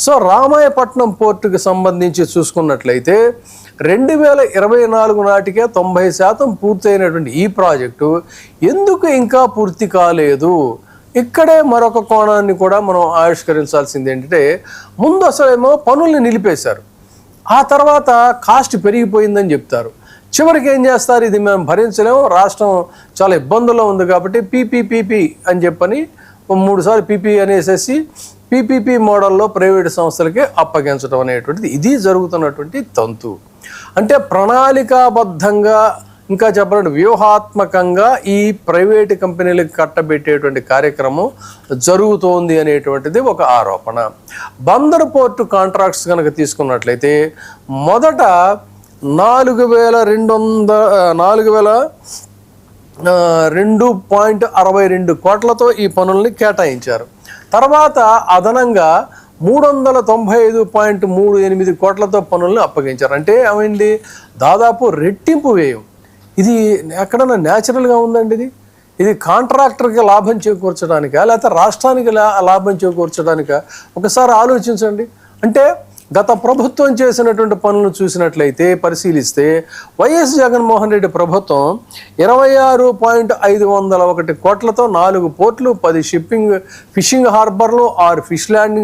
So Ramayapatnam పోర్టుకు సంబంధించి చూసుకున్నట్లయితే 2024 నాటికే 90% పూర్తయినటువంటి ఈ ప్రాజెక్టు ఎందుకు ఇంకా పూర్తి కాలేదు? ఇక్కడే మరొక కోణాన్ని కూడా మనం ఆవిష్కరించాల్సింది ఏంటంటే, ముందు అసలేమో పనుల్ని నిలిపేశారు, ఆ తర్వాత కాస్ట్ పెరిగిపోయిందని చెప్తారు. చివరికి ఏం చేస్తారు, ఇది మేము భరించలేము, రాష్ట్రం చాలా ఇబ్బందుల్లో ఉంది కాబట్టి పీపీపీపీ అని చెప్పని 3 సార్లు పీపీ అనేసేసి పీపీపీ మోడల్లో ప్రైవేటు సంస్థలకి అప్పగించడం అనేటువంటిది ఇది జరుగుతున్నటువంటి తంతు. అంటే ప్రణాళికాబద్ధంగా, ఇంకా చెప్పాలంటే వ్యూహాత్మకంగా ఈ ప్రైవేటు కంపెనీలకు కట్టబెట్టేటువంటి కార్యక్రమం జరుగుతోంది అనేటువంటిది ఒక ఆరోపణ. బందర్ పోర్టు కాంట్రాక్ట్స్ కనుక తీసుకున్నట్లయితే మొదట 4,2.62 కోట్లతో ఈ పనుల్ని కేటాయించారు. తర్వాత అదనంగా 395.38 కోట్లతో పనులను అప్పగించారు. అంటే ఏమైంది, దాదాపు రెట్టింపు వ్యయం. ఇది ఎక్కడన్నా న్యాచురల్గా ఉందండి? ఇది కాంట్రాక్టర్కి లాభం చేకూర్చడానికా లేకపోతే రాష్ట్రానికి లాభం చేకూర్చడానికా? ఒకసారి ఆలోచించండి. అంటే గత ప్రభుత్వం చేసినటువంటి పనులను చూసినట్లయితే, పరిశీలిస్తే వైఎస్ జగన్మోహన్ రెడ్డి ప్రభుత్వం 26.501 కోట్లతో 4 పోర్టులు, 10 ఫిషింగ్ హార్బర్లు, 6 ఫిష్ ల్యాండింగ్